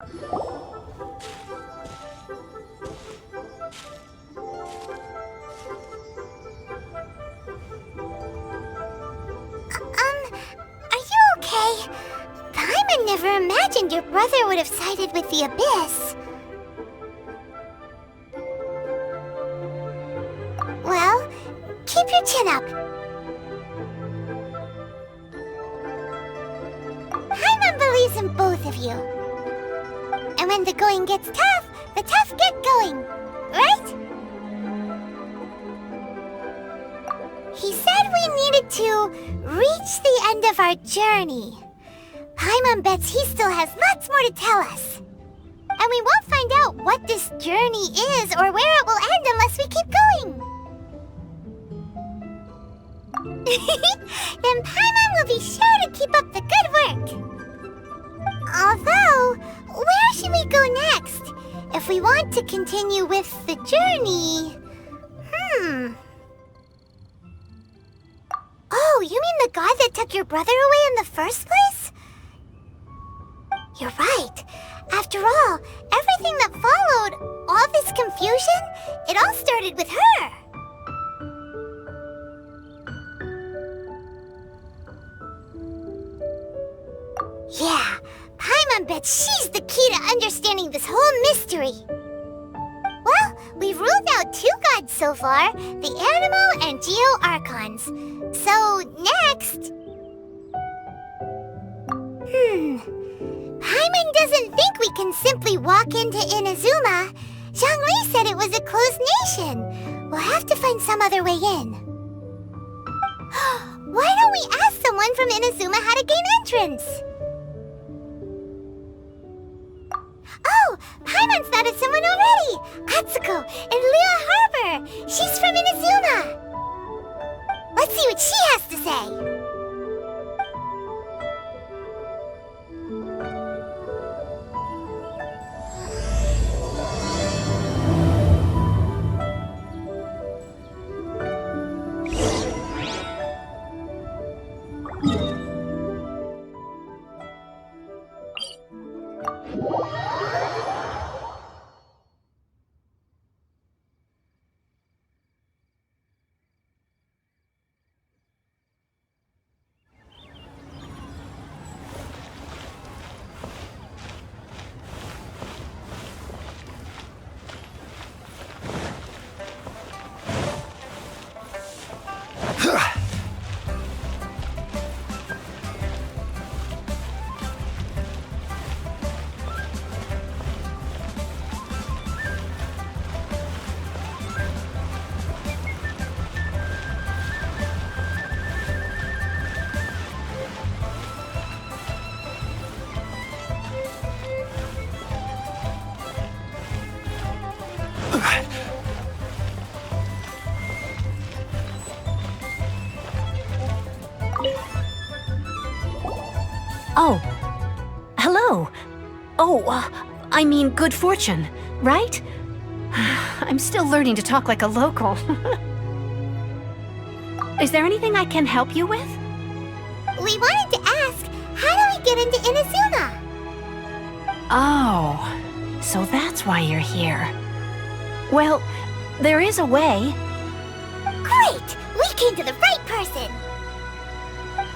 Are you okay? Paimon never imagined your brother would have sided with the Abyss. Well, keep your chin up. Paimon believes in both of you. And when the going gets tough, the tough get going, right? He said we needed to reach the end of our journey. Paimon bets he still has lots more to tell us. And we won't find out what this journey is or where it will end unless we keep going. Then Paimon will be sure to keep up the good work. Although, where should we go next? If we want to continue with the journey... Oh, you mean the god that took your brother away in the first place? You're right. After all, everything that followed, all this confusion, it all started with her. Yeah, Paimon bets she's the key to understanding this whole mystery. Well, we've ruled out 2 gods so far, the Animo and Geo Archons. So, next... Paimon doesn't think we can simply walk into Inazuma. Zhongli said it was a closed nation. We'll have to find some other way in. Why don't we ask someone from Inazuma how to gain entrance? Oh, Paimon's thought of someone already! Atsuko in Lua Harbor! She's from Inazuma! Let's see what she has to say! Oh, hello. Oh, I mean good fortune, right? I'm still learning to talk like a local. Is there anything I can help you with? We wanted to ask, how do we get into Inazuma? Oh, so that's why you're here. Well, there is a way. Great! We came to the right person!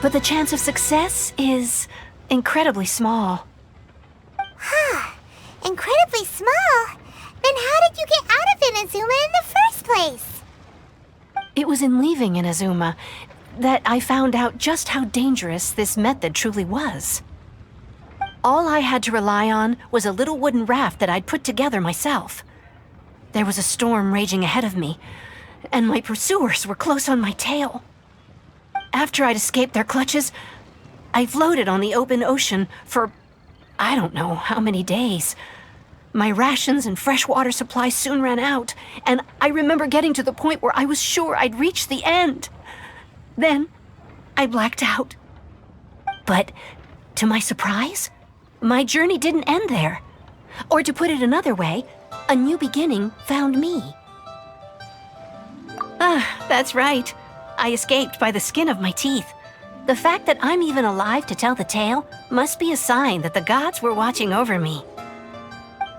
But the chance of success is incredibly small. Huh. Incredibly small? Then how did you get out of Inazuma in the first place? It was in leaving Inazuma that I found out just how dangerous this method truly was. All I had to rely on was a little wooden raft that I'd put together myself. There was a storm raging ahead of me, and my pursuers were close on my tail. After I'd escaped their clutches, I floated on the open ocean for I don't know how many days. My rations and fresh water supply soon ran out, and I remember getting to the point where I was sure I'd reached the end. Then, I blacked out. But, to my surprise, my journey didn't end there. Or to put it another way, a new beginning found me. Ah, that's right. I escaped by the skin of my teeth. The fact that I'm even alive to tell the tale must be a sign that the gods were watching over me.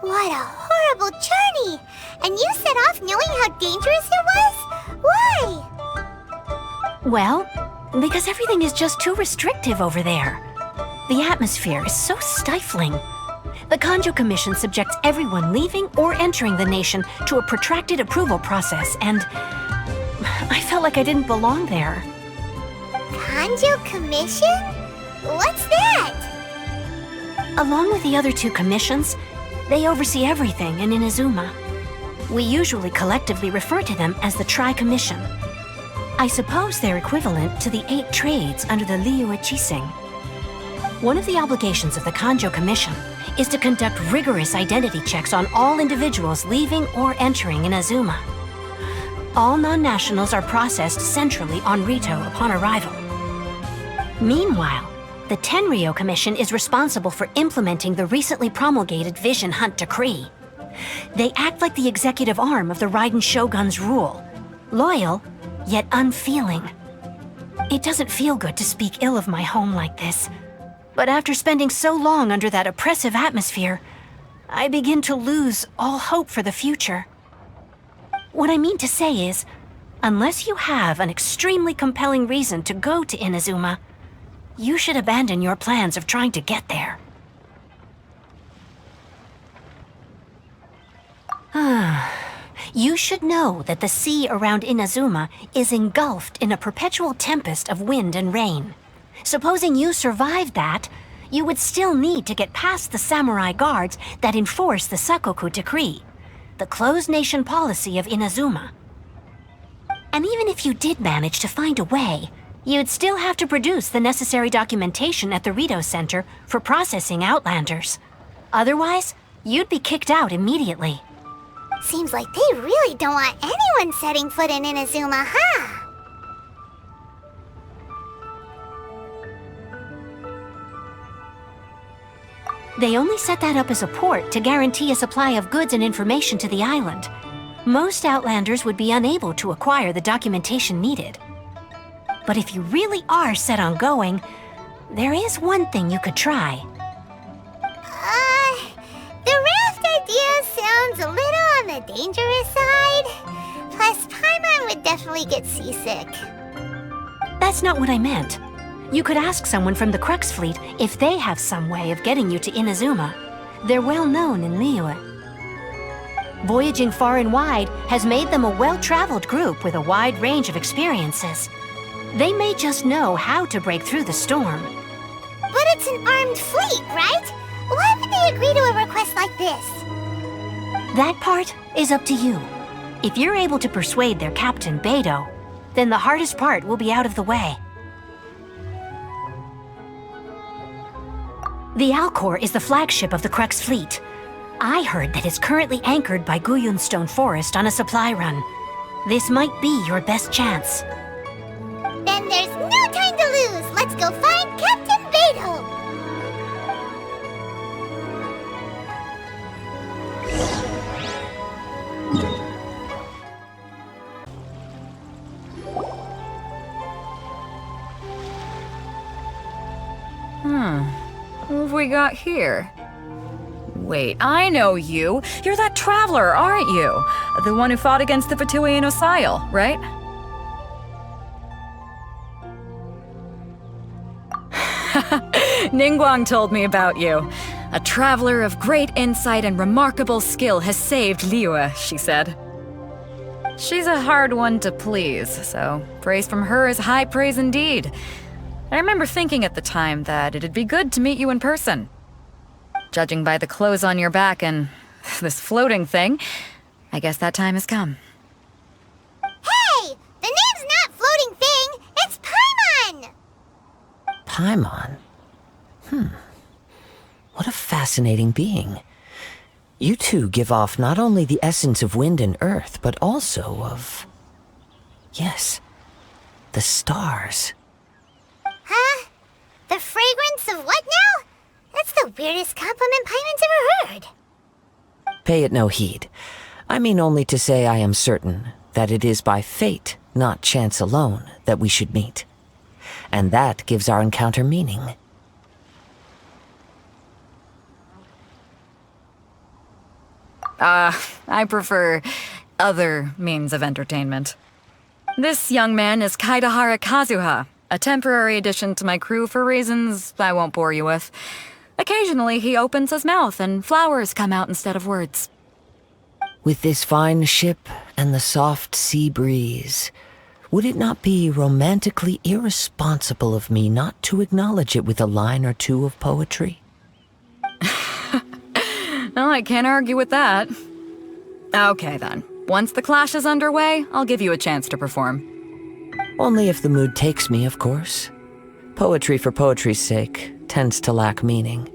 What a horrible journey! And you set off knowing how dangerous it was? Why? Well, because everything is just too restrictive over there. The atmosphere is so stifling. The Kanjo Commission subjects everyone leaving or entering the nation to a protracted approval process, and I felt like I didn't belong there. Kanjo Commission? What's that? Along with the other two commissions, they oversee everything in Inazuma. We usually collectively refer to them as the Tri-Commission. I suppose they're equivalent to the 8 trades under the Liyue Chising. One of the obligations of the Kanjo Commission is to conduct rigorous identity checks on all individuals leaving or entering Inazuma. All non-nationals are processed centrally on Rito upon arrival. Meanwhile, the Tenryo Commission is responsible for implementing the recently promulgated Vision Hunt Decree. They act like the executive arm of the Raiden Shogun's rule, loyal, yet unfeeling. It doesn't feel good to speak ill of my home like this, but after spending so long under that oppressive atmosphere, I begin to lose all hope for the future. What I mean to say is, unless you have an extremely compelling reason to go to Inazuma, you should abandon your plans of trying to get there. You should know that the sea around Inazuma is engulfed in a perpetual tempest of wind and rain. Supposing you survived that, you would still need to get past the samurai guards that enforce the Sakoku Decree, the closed nation policy of Inazuma. And even if you did manage to find a way, you'd still have to produce the necessary documentation at the Rito Center for processing Outlanders. Otherwise, you'd be kicked out immediately. Seems like they really don't want anyone setting foot in Inazuma, huh? They only set that up as a port to guarantee a supply of goods and information to the island. Most Outlanders would be unable to acquire the documentation needed. But if you really are set on going, there is one thing you could try. The raft idea sounds a little on the dangerous side. Plus, Paimon would definitely get seasick. That's not what I meant. You could ask someone from the Crux Fleet if they have some way of getting you to Inazuma. They're well known in Liyue. Voyaging far and wide has made them a well-traveled group with a wide range of experiences. They may just know how to break through the storm. But it's an armed fleet, right? Why would they agree to a request like this? That part is up to you. If you're able to persuade their captain, Beidou, then the hardest part will be out of the way. The Alcor is the flagship of the Crux Fleet. I heard that it's currently anchored by Guyunstone Forest on a supply run. This might be your best chance. Then there's no time to lose. Let's go find Captain Beidou. Who have we got here? Wait, I know you. You're that traveler, aren't you? The one who fought against the Fatui and Osail, right? Ningguang told me about you. A traveler of great insight and remarkable skill has saved Liyue, she said. She's a hard one to please, so praise from her is high praise indeed. I remember thinking at the time that it'd be good to meet you in person. Judging by the clothes on your back and this floating thing, I guess that time has come. Hey! The name's not Floating Thing, it's Paimon! Paimon? What a fascinating being. You two give off not only the essence of wind and earth, but also of... yes, the stars. Huh? The fragrance of what now? That's the weirdest compliment Paimon's ever heard. Pay it no heed. I mean only to say I am certain that it is by fate, not chance alone, that we should meet. And that gives our encounter meaning. I prefer other means of entertainment. This young man is Kazuha, a temporary addition to my crew for reasons I won't bore you with. Occasionally, he opens his mouth and flowers come out instead of words. With this fine ship and the soft sea breeze, would it not be romantically irresponsible of me not to acknowledge it with a line or two of poetry? No, I can't argue with that. Okay then. Once the clash is underway, I'll give you a chance to perform. Only if the mood takes me, of course. Poetry for poetry's sake tends to lack meaning.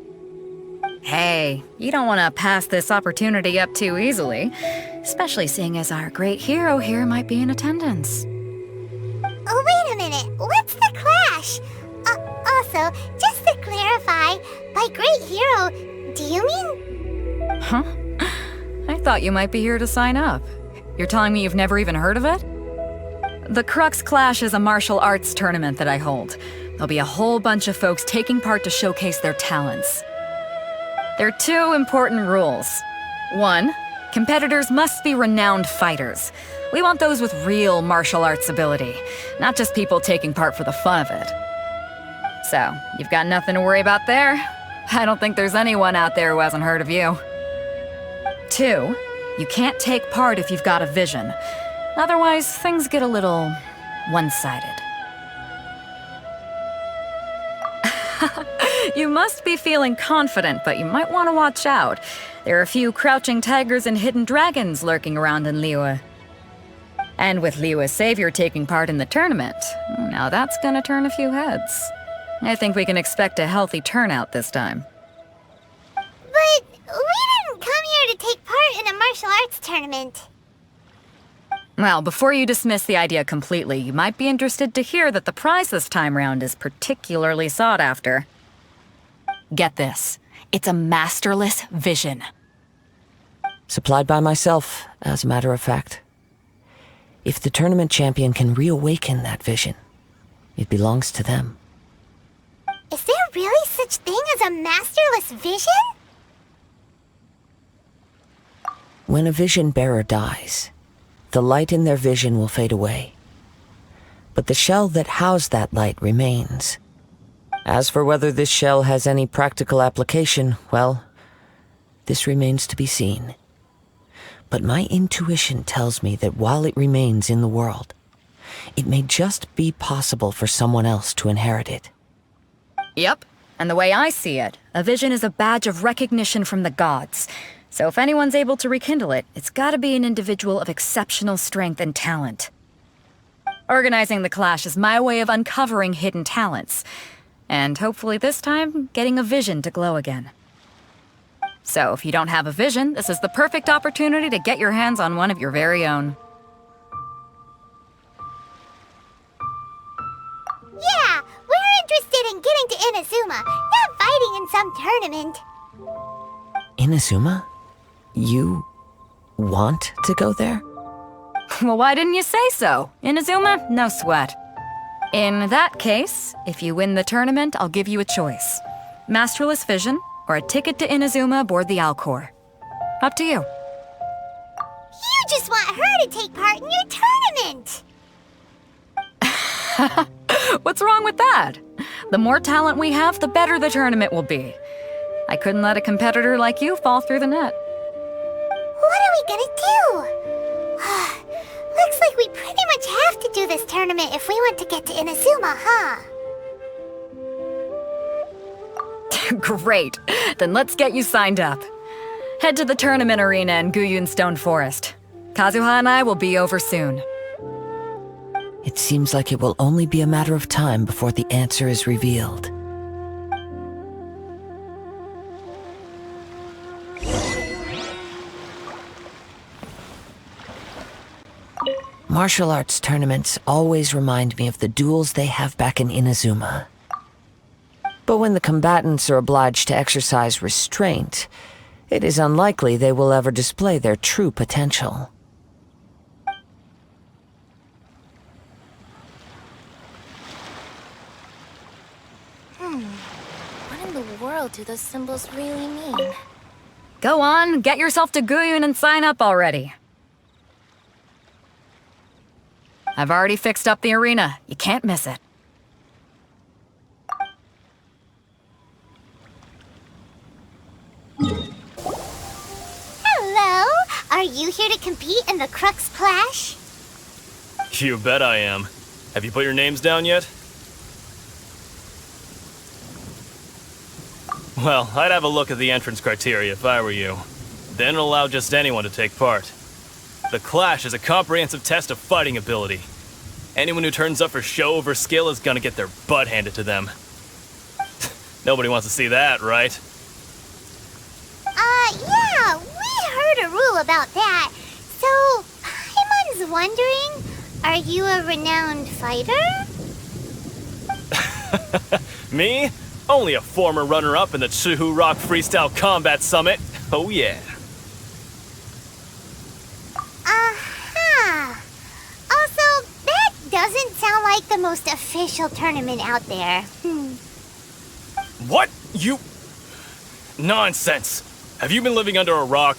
Hey, you don't want to pass this opportunity up too easily, especially seeing as our great hero here might be in attendance. Oh, wait a minute. What's the clash? Also, just to clarify, by great hero, do you mean... Huh? I thought you might be here to sign up. You're telling me you've never even heard of it? The Crux Clash is a martial arts tournament that I hold. There'll be a whole bunch of folks taking part to showcase their talents. There are 2 important rules. 1, competitors must be renowned fighters. We want those with real martial arts ability, not just people taking part for the fun of it. So, you've got nothing to worry about there. I don't think there's anyone out there who hasn't heard of you. 2, you can't take part if you've got a vision. Otherwise, things get a little one-sided. You must be feeling confident, but you might want to watch out. There are a few crouching tigers and hidden dragons lurking around in Liyue. And with Liyue's savior taking part in the tournament, now that's gonna turn a few heads. I think we can expect a healthy turnout this time. But we didn't come here to take part in a martial arts tournament. Well, before you dismiss the idea completely, you might be interested to hear that the prize this time round is particularly sought after. Get this. It's a masterless vision. Supplied by myself, as a matter of fact. If the tournament champion can reawaken that vision, it belongs to them. Is there really such thing as a masterless vision? When a vision bearer dies, the light in their vision will fade away. But the shell that housed that light remains. As for whether this shell has any practical application, well, this remains to be seen. But my intuition tells me that while it remains in the world, it may just be possible for someone else to inherit it. Yep. And the way I see it, a vision is a badge of recognition from the gods. So if anyone's able to rekindle it, it's gotta be an individual of exceptional strength and talent. Organizing the clash is my way of uncovering hidden talents. And hopefully this time, getting a vision to glow again. So if you don't have a vision, this is the perfect opportunity to get your hands on one of your very own. Yeah, we're interested in getting to Inazuma, not fighting in some tournament. Inazuma? You want to go there? Well, why didn't you say so? Inazuma? No sweat. In that case, if you win the tournament, I'll give you a choice. Masterless Vision, or a ticket to Inazuma aboard the Alcor. Up to you. You just want her to take part in your tournament. What's wrong with that? The more talent we have, the better the tournament will be. I couldn't let a competitor like you fall through the net. What are we gonna do? Looks like we pretty much have to do this tournament if we want to get to Inazuma, huh? Great. Then let's get you signed up. Head to the tournament arena in Guyun Stone Forest. Kazuha and I will be over soon. It seems like it will only be a matter of time before the answer is revealed. Martial arts tournaments always remind me of the duels they have back in Inazuma. But when the combatants are obliged to exercise restraint, it is unlikely they will ever display their true potential. What in the world do those symbols really mean? Go on, get yourself to Guyun and sign up already. I've already fixed up the arena. You can't miss it. Hello! Are you here to compete in the Crux Splash? You bet I am. Have you put your names down yet? Well, I'd have a look at the entrance criteria if I were you. Then it'll allow just anyone to take part. The Clash is a comprehensive test of fighting ability. Anyone who turns up for show over skill is gonna get their butt handed to them. Nobody wants to see that, right? Yeah, we heard a rule about that. So, Paimon's wondering, are you a renowned fighter? Me? Only a former runner-up in the Chuhu Rock Freestyle Combat Summit. Oh yeah. Uh-huh. Also, that doesn't sound like the most official tournament out there. What? You... Nonsense. Have you been living under a rock?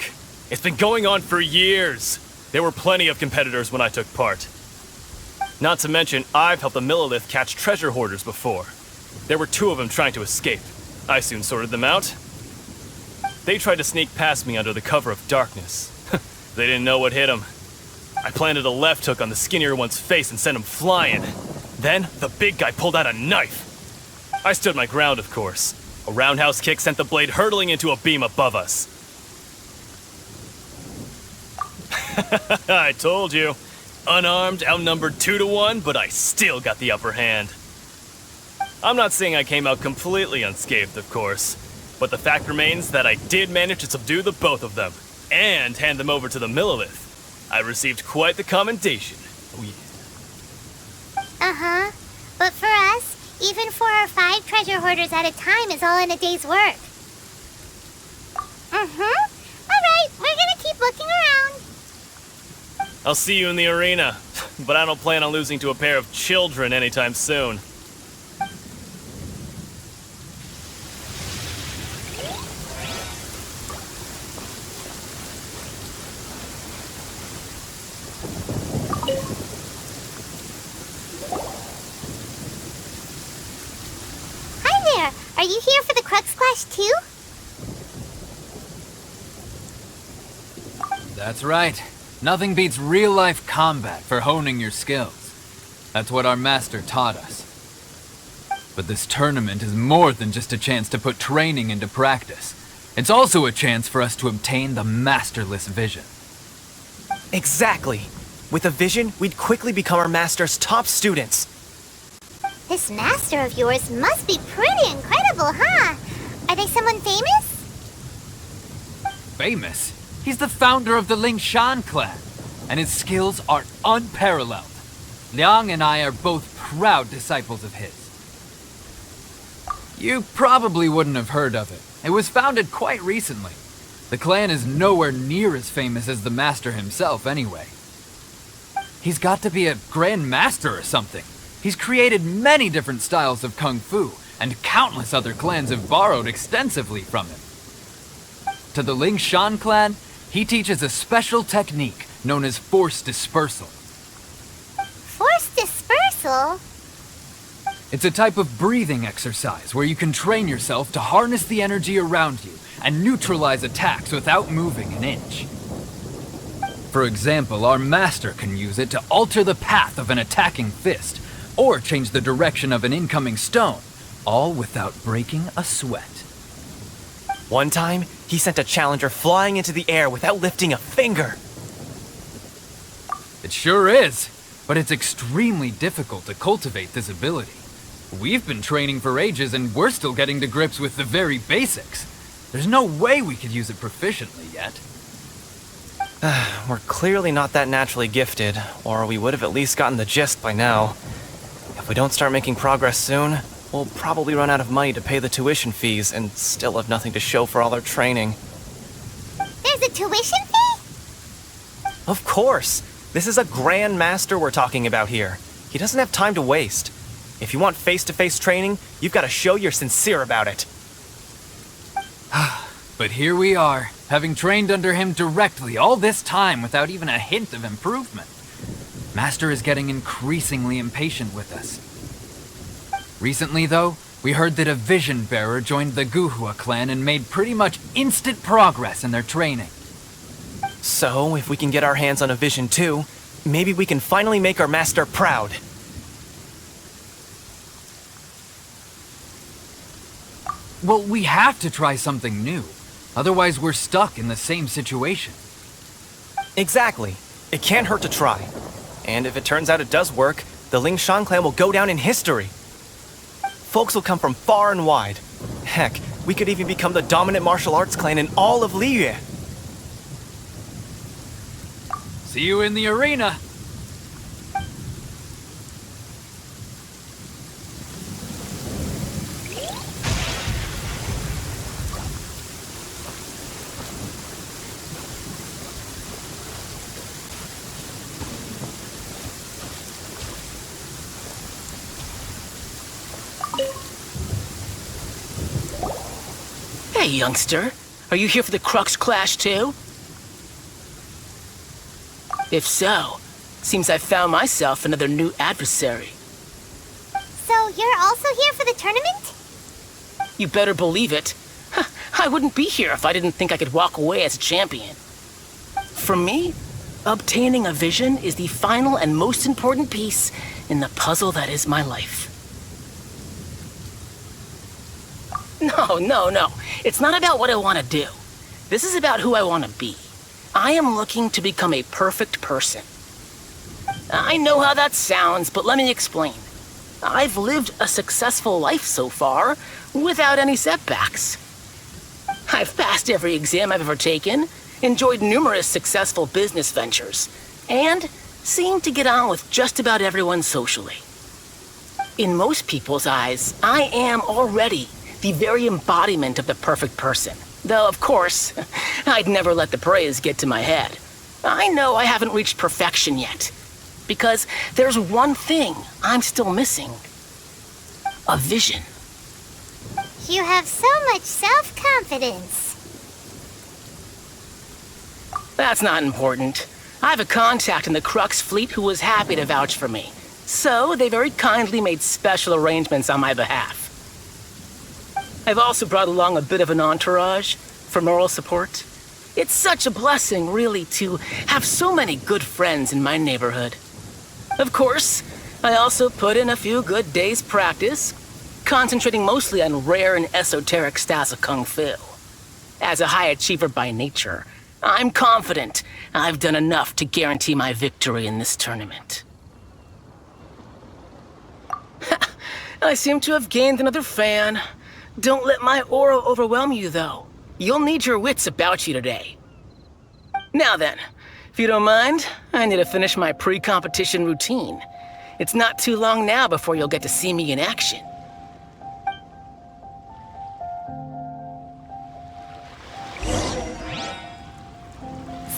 It's been going on for years. There were plenty of competitors when I took part. Not to mention, I've helped the Millilith catch treasure hoarders before. There were 2 of them trying to escape. I soon sorted them out. They tried to sneak past me under the cover of darkness. They didn't know what hit them. I planted a left hook on the skinnier one's face and sent him flying. Then, the big guy pulled out a knife. I stood my ground, of course. A roundhouse kick sent the blade hurtling into a beam above us. I told you. Unarmed, outnumbered 2 to 1, but I still got the upper hand. I'm not saying I came out completely unscathed, of course, but the fact remains that I did manage to subdue the both of them, and hand them over to the Millilith. I received quite the commendation. Oh yeah. Uh-huh. But for us, even 4 or 5 treasure hoarders at a time is all in a day's work. Alright, we're gonna keep looking around. I'll see you in the arena, but I don't plan on losing to a pair of children anytime soon. Hi there! Are you here for the Crux Clash too? That's right. Nothing beats real-life combat for honing your skills. That's what our master taught us. But this tournament is more than just a chance to put training into practice. It's also a chance for us to obtain the masterless vision. Exactly. With a vision, we'd quickly become our master's top students. This master of yours must be pretty incredible, huh? Are they someone famous? Famous? He's the founder of the Lingshan clan, and his skills are unparalleled. Liang and I are both proud disciples of his. You probably wouldn't have heard of it. It was founded quite recently. The clan is nowhere near as famous as the master himself anyway. He's got to be a grand master or something. He's created many different styles of kung fu, and countless other clans have borrowed extensively from him. To the Lingshan clan, he teaches a special technique known as force dispersal. Force dispersal? It's a type of breathing exercise where you can train yourself to harness the energy around you and neutralize attacks without moving an inch. For example, our master can use it to alter the path of an attacking fist, or change the direction of an incoming stone, all without breaking a sweat. One time, he sent a challenger flying into the air without lifting a finger. It sure is, but it's extremely difficult to cultivate this ability. We've been training for ages and we're still getting to grips with the very basics. There's no way we could use it proficiently yet. We're clearly not that naturally gifted, or we would have at least gotten the gist by now. If we don't start making progress soon, we'll probably run out of money to pay the tuition fees and still have nothing to show for all our training. There's a tuition fee? Of course! This is a Grand Master we're talking about here. He doesn't have time to waste. If you want face-to-face training, you've got to show you're sincere about it. But here we are, having trained under him directly all this time without even a hint of improvement. Master is getting increasingly impatient with us. Recently, though, we heard that a Vision Bearer joined the Kazuha clan and made pretty much instant progress in their training. So, if we can get our hands on a Vision too, maybe we can finally make our master proud. Well, we have to try something new. Otherwise, we're stuck in the same situation. Exactly. It can't hurt to try. And if it turns out it does work, the Ling Shan clan will go down in history. Folks will come from far and wide. Heck, we could even become the dominant martial arts clan in all of Liyue. See you in the arena! Hey, youngster. Are you here for the Crux Clash, too? If so, seems I found myself another new adversary. So you're also here for the tournament? You better believe it. I wouldn't be here if I didn't think I could walk away as a champion. For me, obtaining a vision is the final and most important piece in the puzzle that is my life. No. It's not about what I want to do. This is about who I want to be. I am looking to become a perfect person. I know how that sounds, but let me explain. I've lived a successful life so far, without any setbacks. I've passed every exam I've ever taken, enjoyed numerous successful business ventures, and seem to get on with just about everyone socially. In most people's eyes, I am already the very embodiment of the perfect person. Though, of course, I'd never let the praise get to my head. I know I haven't reached perfection yet, because there's one thing I'm still missing. A vision. You have so much self-confidence. That's not important. I have a contact in the Crux fleet who was happy to vouch for me, so they very kindly made special arrangements on my behalf. I've also brought along a bit of an entourage for moral support. It's such a blessing, really, to have so many good friends in my neighborhood. Of course, I also put in a few good days' practice, concentrating mostly on rare and esoteric styles of Kung Fu. As a high achiever by nature, I'm confident I've done enough to guarantee my victory in this tournament. I seem to have gained another fan. Don't let my aura overwhelm you, though. You'll need your wits about you today. Now then, if you don't mind, I need to finish my pre-competition routine. It's not too long now before you'll get to see me in action.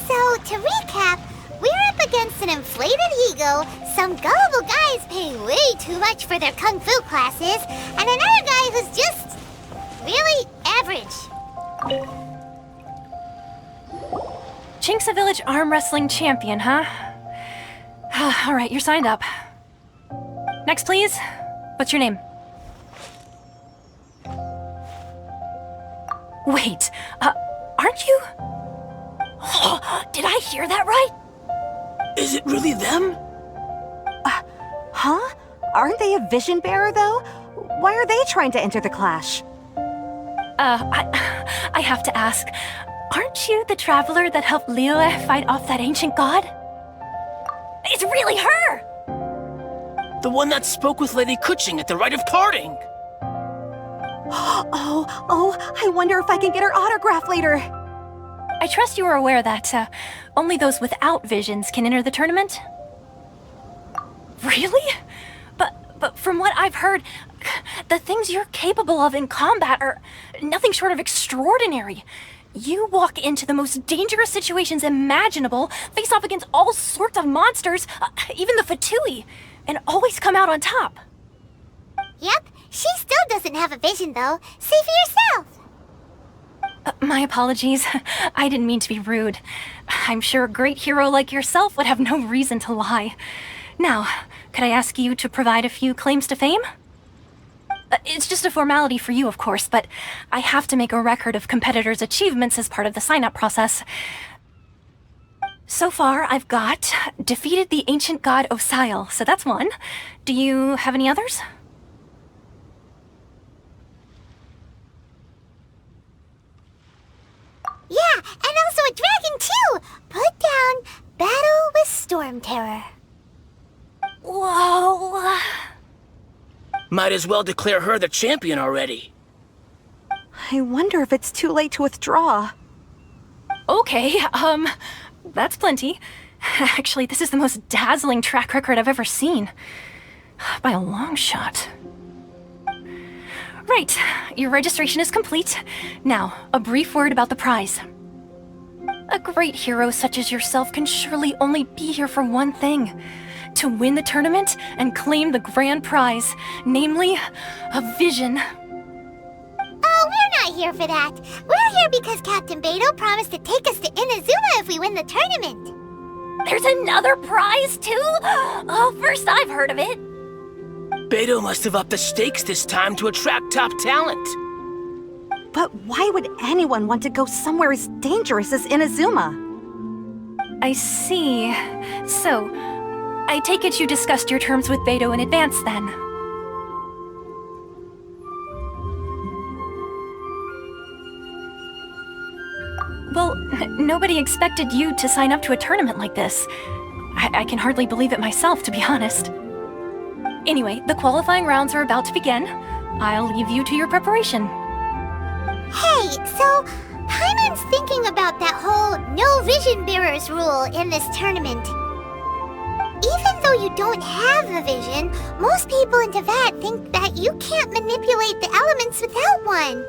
So, to recap, we're up against an inflated ego, some gullible guys paying way too much for their kung fu classes, and another guy who's just really average. Chinksa Village arm wrestling champion, huh? All right, you're signed up. Next, please. What's your name? Wait, aren't you? Did I hear that right? Is it really them? Huh? Aren't they a vision bearer, though? Why are they trying to enter the clash? I have to ask, aren't you the traveler that helped Liyue fight off that ancient god? It's really her! The one that spoke with Lady Kuching at the rite of parting. Oh, I wonder if I can get her autograph later. I trust you are aware that only those without visions can enter the tournament? Really? But from what I've heard, the things you're capable of in combat are nothing short of extraordinary. You walk into the most dangerous situations imaginable, face off against all sorts of monsters, even the Fatui, and always come out on top. Yep, she still doesn't have a vision, though. See for yourself. My apologies. I didn't mean to be rude. I'm sure a great hero like yourself would have no reason to lie. Now, could I ask you to provide a few claims to fame? It's just a formality for you, of course, but I have to make a record of competitors' achievements as part of the sign-up process. So far, I've got defeated the ancient god Osile, so that's one. Do you have any others? Yeah, and also a dragon too! Put down Battle with Storm Terror. Whoa! Might as well declare her the champion already. I wonder if it's too late to withdraw. Okay, that's plenty. Actually, this is the most dazzling track record I've ever seen. By a long shot. Right, your registration is complete. Now, a brief word about the prize. A great hero such as yourself can surely only be here for one thing. To win the tournament and claim the grand prize, namely, a vision. Oh, we're not here for that. We're here because Captain Beto promised to take us to Inazuma if we win the tournament. There's another prize, too? Oh, first I've heard of it. Beto must have upped the stakes this time to attract top talent. But why would anyone want to go somewhere as dangerous as Inazuma? I see. So, I take it you discussed your terms with Beto in advance, then? Well, nobody expected you to sign up to a tournament like this. I can hardly believe it myself, to be honest. Anyway, the qualifying rounds are about to begin. I'll leave you to your preparation. Hey, so Paimon's thinking about that whole no vision bearers rule in this tournament. Even though you don't have a vision, most people in Teyvat think that you can't manipulate the elements without one.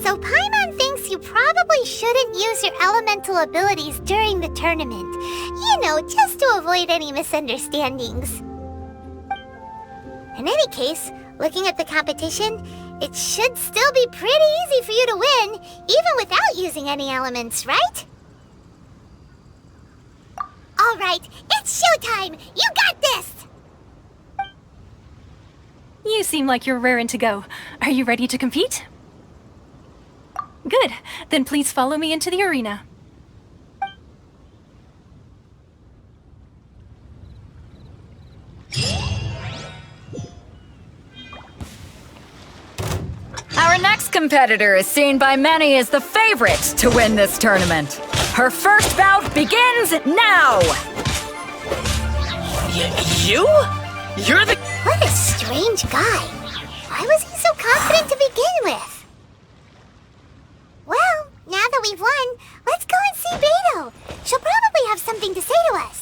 So Paimon thinks you probably shouldn't use your elemental abilities during the tournament. You know, just to avoid any misunderstandings. In any case, looking at the competition, it should still be pretty easy for you to win, even without using any elements, right? All right, it's showtime! You got this! You seem like you're raring to go. Are you ready to compete? Good. Then please follow me into the arena. Our next competitor is seen by many as the favorite to win this tournament. Her first bout begins now! You? You're the... What a strange guy. Why was he so confident to begin with? Well, now that we've won, let's go and see Beto. She'll probably have something to say to us.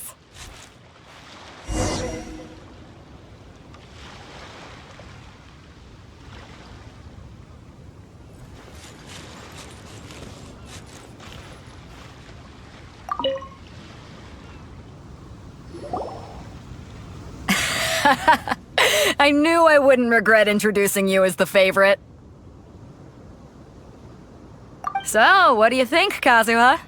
I knew I wouldn't regret introducing you as the favorite. So, what do you think, Kazuha?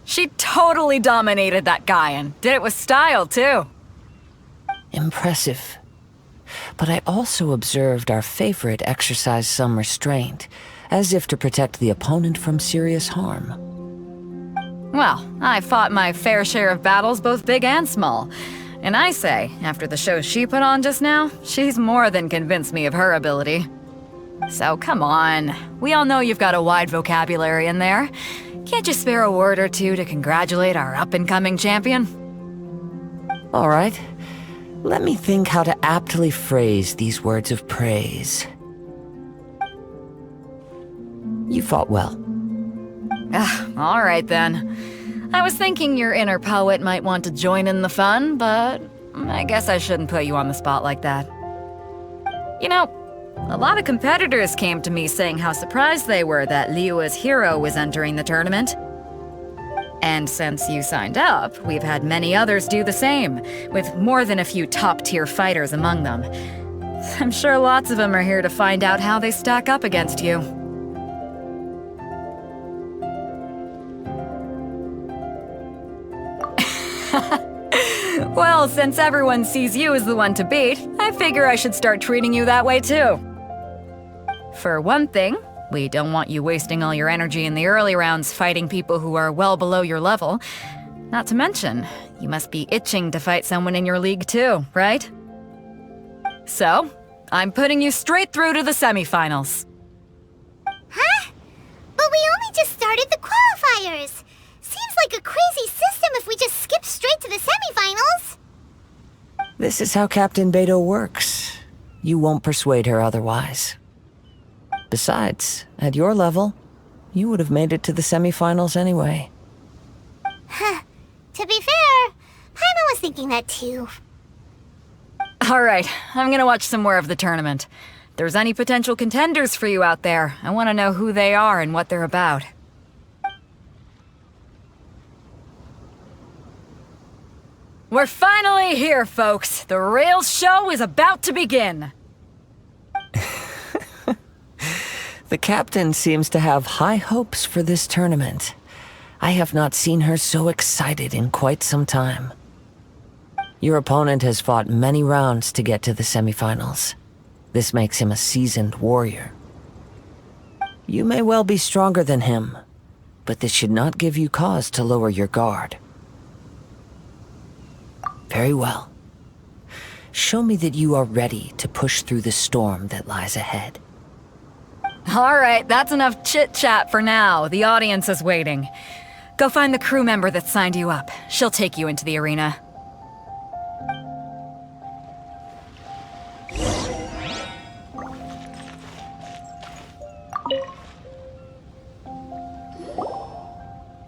She totally dominated that guy and did it with style, too. Impressive. But I also observed our favorite exercise some restraint, as if to protect the opponent from serious harm. Well, I fought my fair share of battles, both big and small. And I say, after the show she put on just now, she's more than convinced me of her ability. So come on, we all know you've got a wide vocabulary in there. Can't you spare a word or two to congratulate our up-and-coming champion? All right. Let me think how to aptly phrase these words of praise. You fought well. All right then. I was thinking your inner poet might want to join in the fun, but I guess I shouldn't put you on the spot like that. You know, a lot of competitors came to me saying how surprised they were that Liyue's hero was entering the tournament. And since you signed up, we've had many others do the same, with more than a few top-tier fighters among them. I'm sure lots of them are here to find out how they stack up against you. Well, since everyone sees you as the one to beat, I figure I should start treating you that way too. For one thing, we don't want you wasting all your energy in the early rounds fighting people who are well below your level. Not to mention, you must be itching to fight someone in your league too, right? So, I'm putting you straight through to the semifinals. Huh? But we only just started the qualifiers. Seems like a crazy system if we just skip straight to the semifinals. This is how Captain Beto works. You won't persuade her otherwise. Besides, at your level, you would have made it to the semifinals anyway. Huh. To be fair, Paimon was thinking that too. Alright, I'm gonna watch some more of the tournament. If there's any potential contenders for you out there, I want to know who they are and what they're about. We're finally here, folks. The Rails show is about to begin. The captain seems to have high hopes for this tournament. I have not seen her so excited in quite some time. Your opponent has fought many rounds to get to the semifinals. This makes him a seasoned warrior. You may well be stronger than him, but this should not give you cause to lower your guard. Very well. Show me that you are ready to push through the storm that lies ahead. Alright, that's enough chit-chat for now. The audience is waiting. Go find the crew member that signed you up. She'll take you into the arena.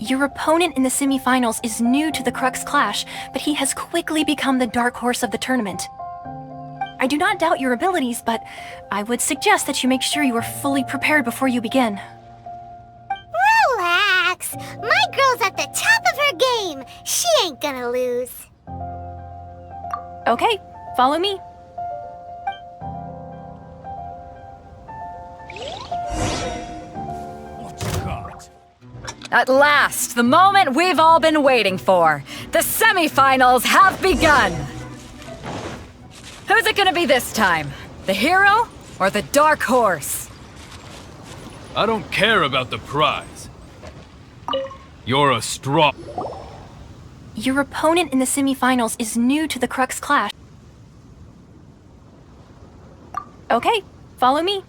Your opponent in the semifinals is new to the Crux Clash, but he has quickly become the dark horse of the tournament. I do not doubt your abilities, but I would suggest that you make sure you are fully prepared before you begin. Relax. My girl's at the top of her game. She ain't gonna lose. Okay, follow me. At last, the moment we've all been waiting for. The semifinals have begun. Who's it gonna be this time? The hero or the dark horse? I don't care about the prize. You're a strong... Your opponent in the semifinals is new to the Crux Clash. Okay, follow me.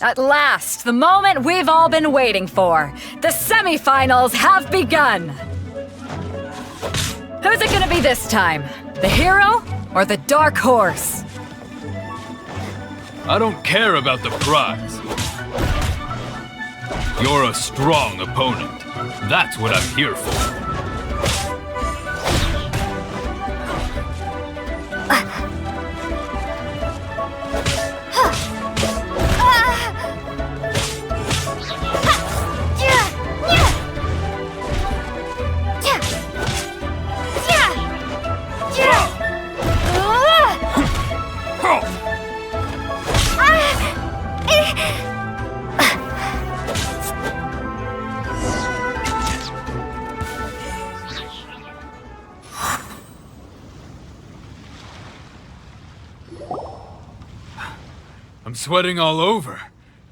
At last, the moment we've all been waiting for. The semifinals have begun. Who's it gonna be this time? The hero or the dark horse? I don't care about the prize. You're a strong opponent. That's what I'm here for. I'm sweating all over.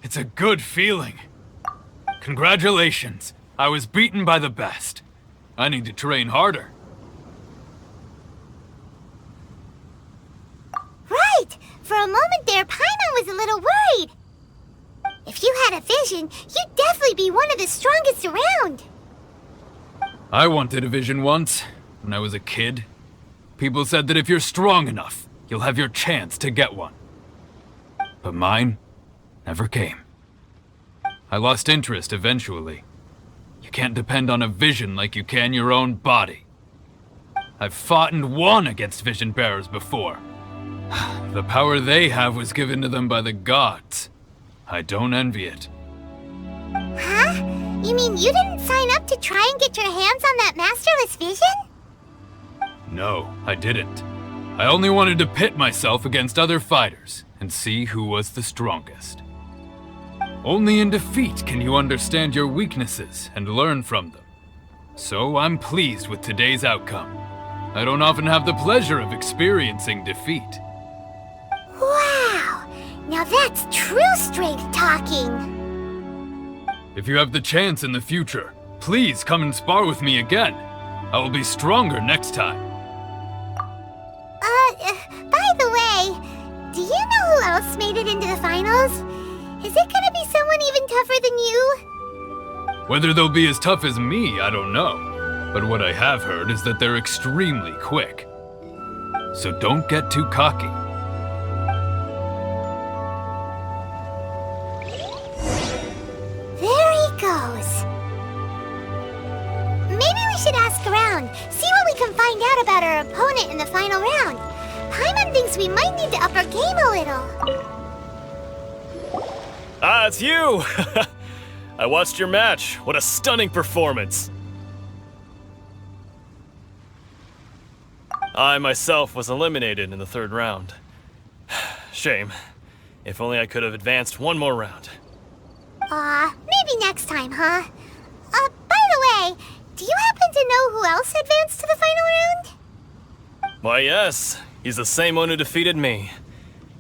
It's a good feeling. Congratulations. I was beaten by the best. I need to train harder. Right! For a moment there, Paimon was a little worried. If you had a vision, you'd definitely be one of the strongest around. I wanted a vision once, when I was a kid. People said that if you're strong enough, you'll have your chance to get one. But mine never came. I lost interest eventually. You can't depend on a vision like you can your own body. I've fought and won against vision bearers before. The power they have was given to them by the gods. I don't envy it. Huh? You mean you didn't sign up to try and get your hands on that masterless vision? No, I didn't. I only wanted to pit myself against other fighters and see who was the strongest. Only in defeat can you understand your weaknesses and learn from them. So I'm pleased with today's outcome. I don't often have the pleasure of experiencing defeat. Wow! Now that's true strength talking! If you have the chance in the future, please come and spar with me again. I will be stronger next time. By the way, do you know who else made it into the finals? Is it gonna be someone even tougher than you? Whether they'll be as tough as me, I don't know. But what I have heard is that they're extremely quick. So don't get too cocky. There he goes. Maybe we should ask around, see what we can find out about our opponent in the final round. Paimon thinks we might need to up our game a little. Ah, it's you! I watched your match. What a stunning performance. I myself was eliminated in the third round. Shame. If only I could have advanced one more round. Maybe next time, huh? By the way, do you happen to know who else advanced to the final round? Why, yes. He's the same one who defeated me.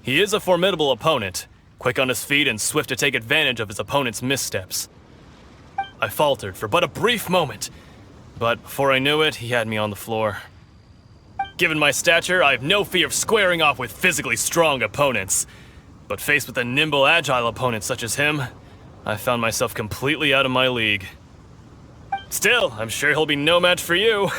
He is a formidable opponent, quick on his feet and swift to take advantage of his opponent's missteps. I faltered for but a brief moment, but before I knew it, he had me on the floor. Given my stature, I have no fear of squaring off with physically strong opponents. But faced with a nimble, agile opponent such as him, I found myself completely out of my league. Still, I'm sure he'll be no match for you.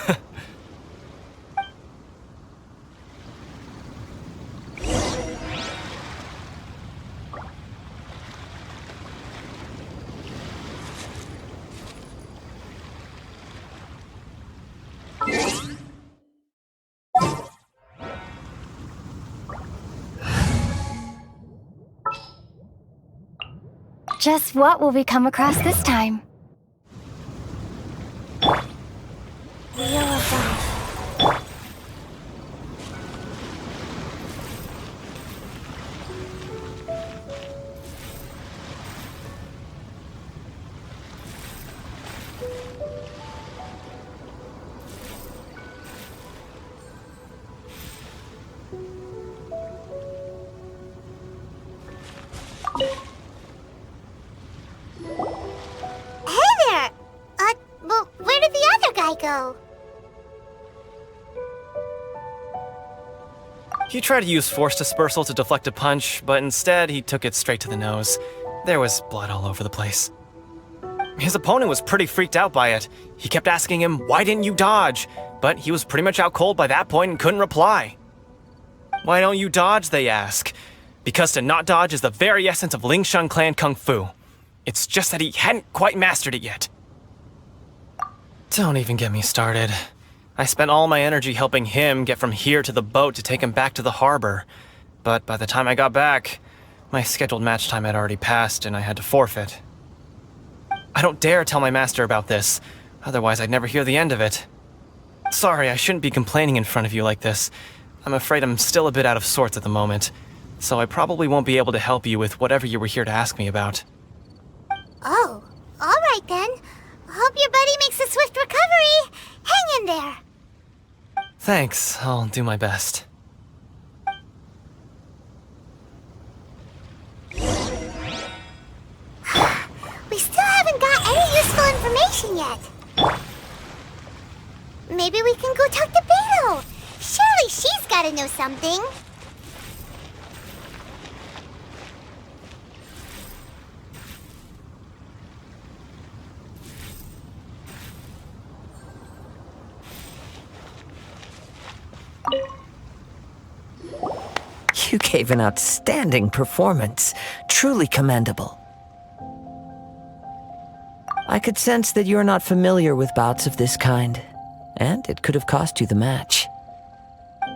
Just what will we come across this time? Well, where did the other guy go? He tried to use force dispersal to deflect a punch, but instead he took it straight to the nose. There was blood all over the place. His opponent was pretty freaked out by it. He kept asking him, "Why didn't you dodge?" But he was pretty much out cold by that point and couldn't reply. "Why don't you dodge?" they ask. Because to not dodge is the very essence of Lingshan clan kung fu. It's just that he hadn't quite mastered it yet. Don't even get me started. I spent all my energy helping him get from here to the boat to take him back to the harbor. But by the time I got back, my scheduled match time had already passed and I had to forfeit. I don't dare tell my master about this, otherwise I'd never hear the end of it. Sorry, I shouldn't be complaining in front of you like this. I'm afraid I'm still a bit out of sorts at the moment, so I probably won't be able to help you with whatever you were here to ask me about. Oh, alright then. Hope your buddy makes a swift recovery. Hang in there. Thanks, I'll do my best. We still haven't got any useful information yet. Maybe we can go talk to Beto. Surely she's gotta know something. You gave an outstanding performance. Truly commendable. I could sense that you're not familiar with bouts of this kind, and it could have cost you the match.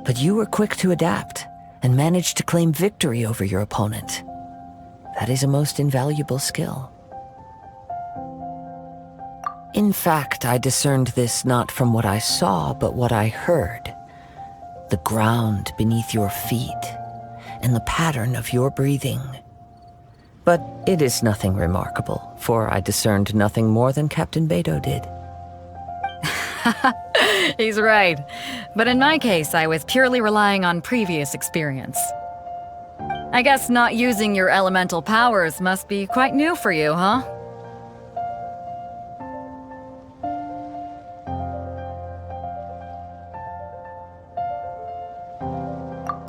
But you were quick to adapt and managed to claim victory over your opponent. That is a most invaluable skill. In fact, I discerned this not from what I saw, but what I heard. The ground beneath your feet, and the pattern of your breathing. But it is nothing remarkable, for I discerned nothing more than Captain Beto did. He's right. But in my case, I was purely relying on previous experience. I guess not using your elemental powers must be quite new for you, huh?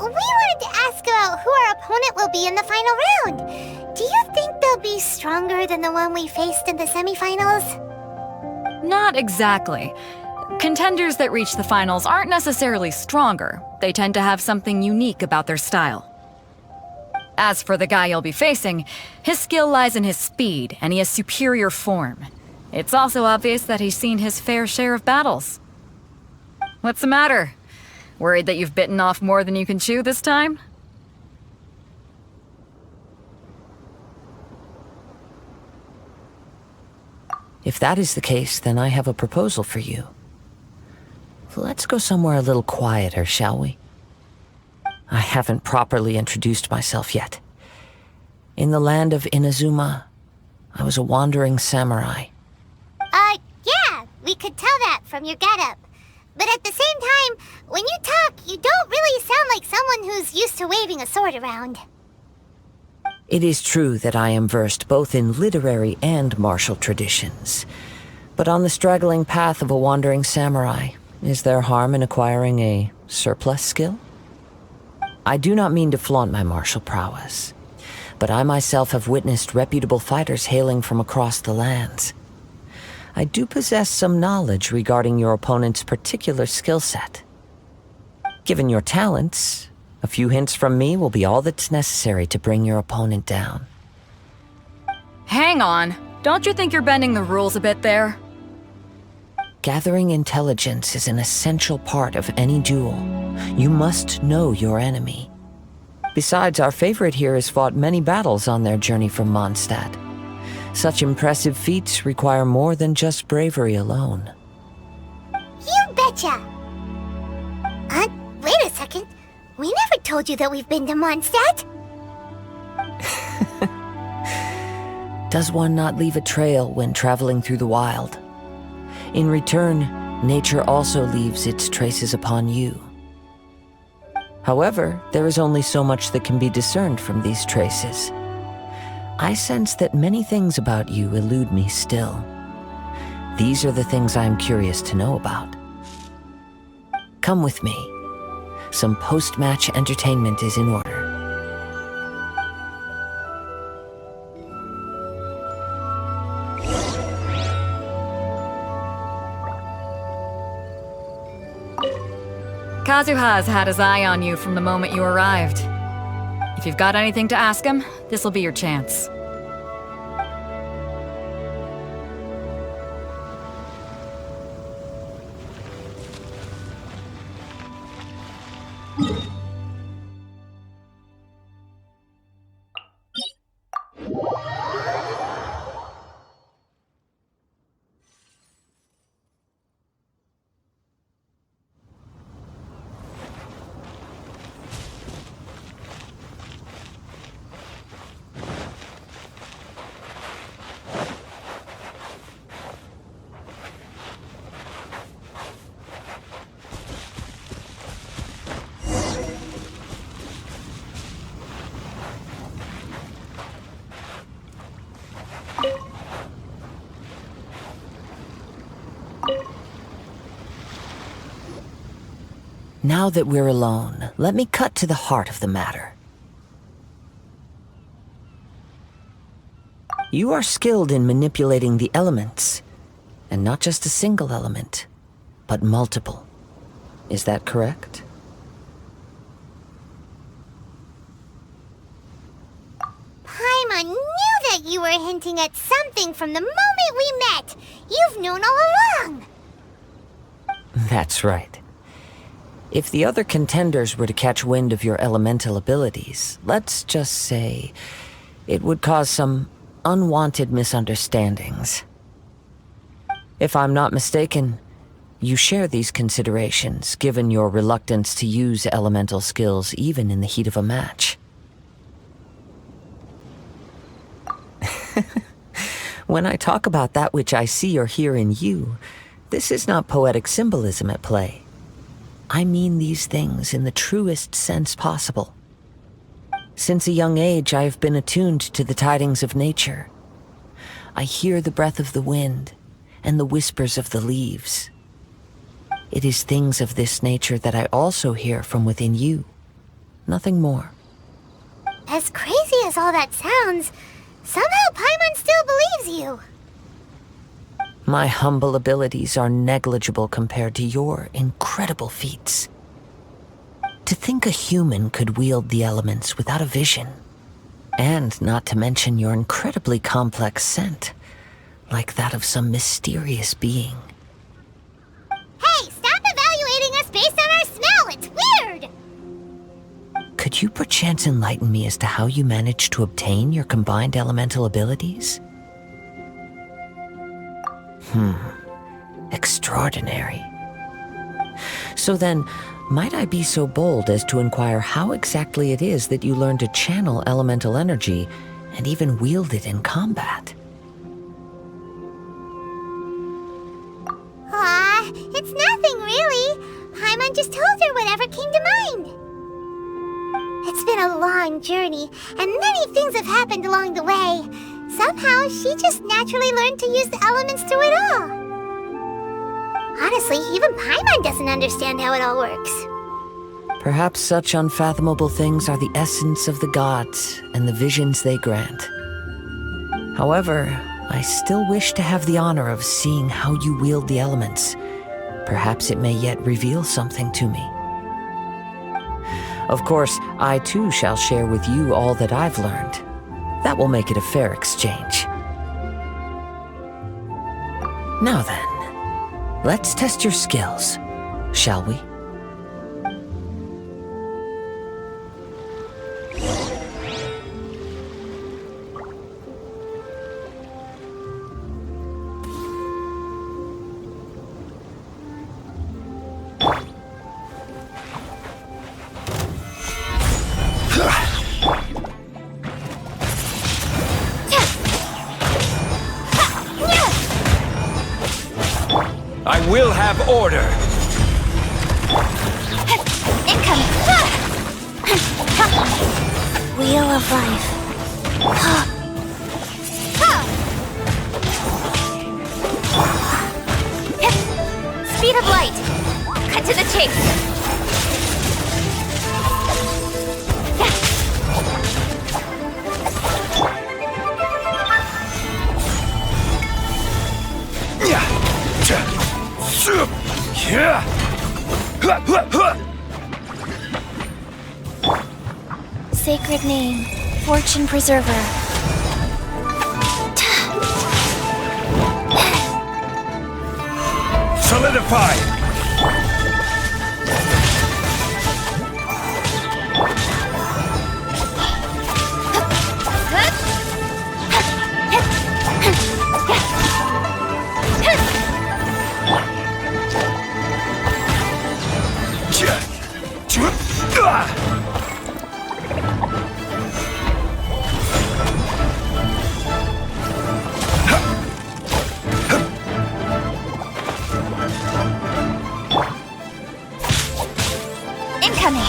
We wanted to ask about who our opponent will be in the final round. Do you think they'll be stronger than the one we faced in the semifinals? Not exactly. Contenders that reach the finals aren't necessarily stronger. They tend to have something unique about their style. As for the guy you'll be facing, his skill lies in his speed, and he has superior form. It's also obvious that he's seen his fair share of battles. What's the matter? Worried that you've bitten off more than you can chew this time? If that is the case, then I have a proposal for you. Let's go somewhere a little quieter, shall we? I haven't properly introduced myself yet. In the land of Inazuma, I was a wandering samurai. Yeah, we could tell that from your getup. But at the same time, when you talk, you don't really sound like someone who's used to waving a sword around. It is true that I am versed both in literary and martial traditions. But on the straggling path of a wandering samurai, is there harm in acquiring a surplus skill? I do not mean to flaunt my martial prowess, but I myself have witnessed reputable fighters hailing from across the lands. I do possess some knowledge regarding your opponent's particular skill set. Given your talents, a few hints from me will be all that's necessary to bring your opponent down. Hang on. Don't you think you're bending the rules a bit there? Gathering intelligence is an essential part of any duel. You must know your enemy. Besides, our favorite here has fought many battles on their journey from Mondstadt. Such impressive feats require more than just bravery alone. You betcha! Wait a second. We never told you that we've been to Mondstadt. Does one not leave a trail when traveling through the wild? In return, nature also leaves its traces upon you. However, there is only so much that can be discerned from these traces. I sense that many things about you elude me still. These are the things I am curious to know about. Come with me. Some post-match entertainment is in order. Kazuha has had his eye on you from the moment you arrived. If you've got anything to ask him, this'll be your chance. Now that we're alone, let me cut to the heart of the matter. You are skilled in manipulating the elements, and not just a single element, but multiple. Is that correct? Paimon knew that you were hinting at something from the moment we met. You've known all along. That's right. If the other contenders were to catch wind of your elemental abilities, let's just say it would cause some unwanted misunderstandings. If I'm not mistaken, you share these considerations, given your reluctance to use elemental skills even in the heat of a match. When I talk about that which I see or hear in you, this is not poetic symbolism at play. I mean these things in the truest sense possible. Since a young age, I have been attuned to the tidings of nature. I hear the breath of the wind and the whispers of the leaves. It is things of this nature that I also hear from within you. Nothing more. As crazy as all that sounds, somehow Paimon still believes you. My humble abilities are negligible compared to your incredible feats. To think a human could wield the elements without a vision, and not to mention your incredibly complex scent, like that of some mysterious being. Hey, stop evaluating us based on our smell! It's weird! Could you perchance enlighten me as to how you managed to obtain your combined elemental abilities? Extraordinary. So then, might I be so bold as to inquire how exactly it is that you learned to channel elemental energy and even wield it in combat? Aw, it's nothing really. Paimon just told her whatever came to mind. It's been a long journey, and many things have happened along the way. Somehow, she just naturally learned to use the elements through it all. Honestly, even Paimon doesn't understand how it all works. Perhaps such unfathomable things are the essence of the gods and the visions they grant. However, I still wish to have the honor of seeing how you wield the elements. Perhaps it may yet reveal something to me. Of course, I too shall share with you all that I've learned. That will make it a fair exchange. Now then, let's test your skills, shall we? I will have order. Incoming! Wheel of life. Speed of light. Cut to the chase. Sacred name, Fortune Preserver. Solidify! Incoming!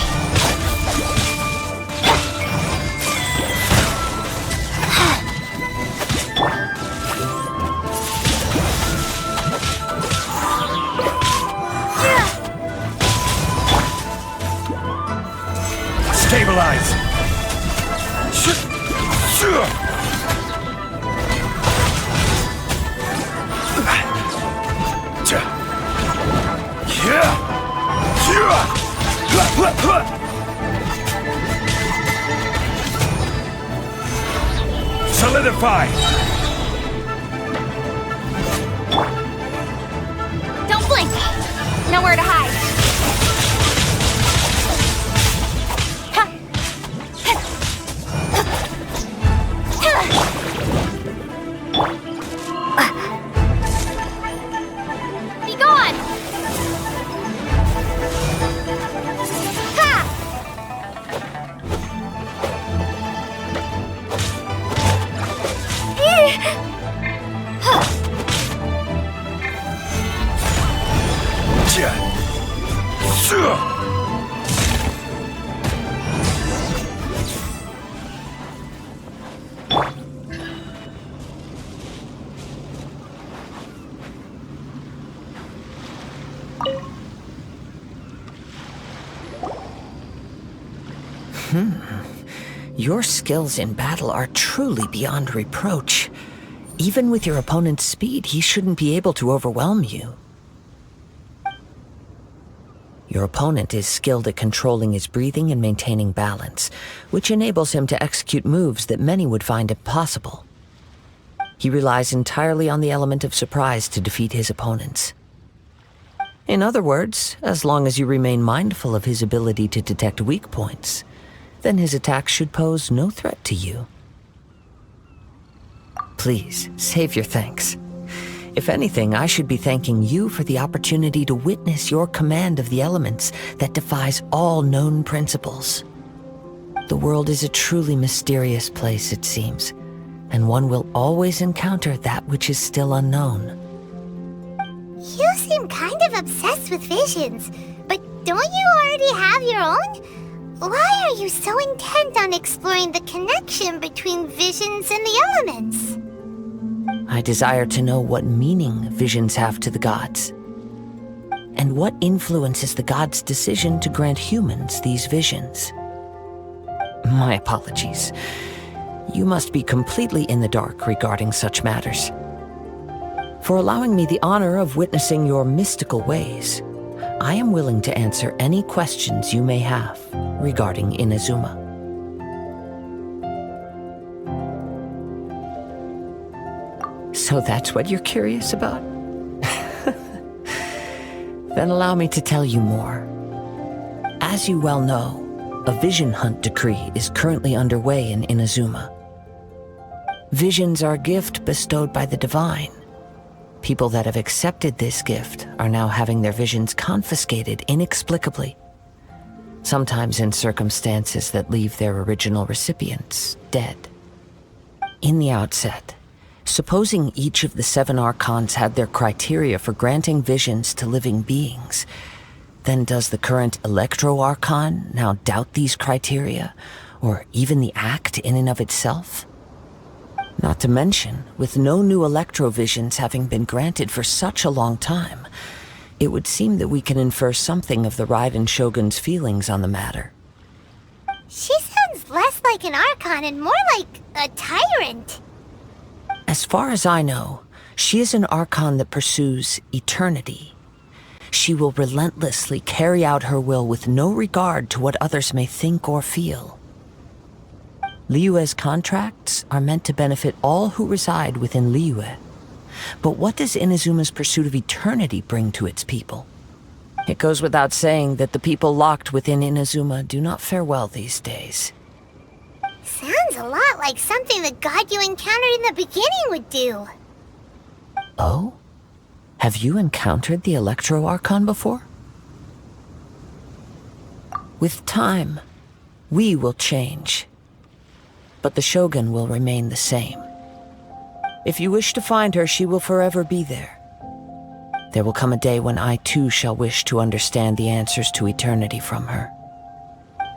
Stabilize! Solidify! Don't blink! Nowhere to hide! Be gone! Your skills in battle are truly beyond reproach. Even with your opponent's speed, he shouldn't be able to overwhelm you. Your opponent is skilled at controlling his breathing and maintaining balance, which enables him to execute moves that many would find impossible. He relies entirely on the element of surprise to defeat his opponents. In other words, as long as you remain mindful of his ability to detect weak points, then his attacks should pose no threat to you. Please, save your thanks. If anything, I should be thanking you for the opportunity to witness your command of the elements that defies all known principles. The world is a truly mysterious place, it seems, and one will always encounter that which is still unknown. You seem kind of obsessed with visions, but don't you already have your own? Why are you so intent on exploring the connection between visions and the elements? I desire to know what meaning visions have to the gods, and what influences the gods' decision to grant humans these visions. My apologies. You must be completely in the dark regarding such matters. For allowing me the honor of witnessing your mystical ways, I am willing to answer any questions you may have regarding Inazuma. So that's what you're curious about? Then allow me to tell you more. As you well know, a vision hunt decree is currently underway in Inazuma. Visions are a gift bestowed by the divine. People that have accepted this gift are now having their visions confiscated inexplicably, sometimes in circumstances that leave their original recipients dead. In the outset, supposing each of the 7 archons had their criteria for granting visions to living beings, then does the current Electro-Archon now doubt these criteria, or even the act in and of itself? Not to mention, with no new Electro-Visions having been granted for such a long time, it would seem that we can infer something of the Raiden Shogun's feelings on the matter. She sounds less like an Archon and more like a tyrant. As far as I know, she is an Archon that pursues eternity. She will relentlessly carry out her will with no regard to what others may think or feel. Liyue's contracts are meant to benefit all who reside within Liyue. But what does Inazuma's pursuit of eternity bring to its people? It goes without saying that the people locked within Inazuma do not fare well these days. Sounds a lot like something the god you encountered in the beginning would do. Oh? Have you encountered the Electro-Archon before? With time, we will change, but the Shogun will remain the same. If you wish to find her, she will forever be there. There will come a day when I too shall wish to understand the answers to eternity from her.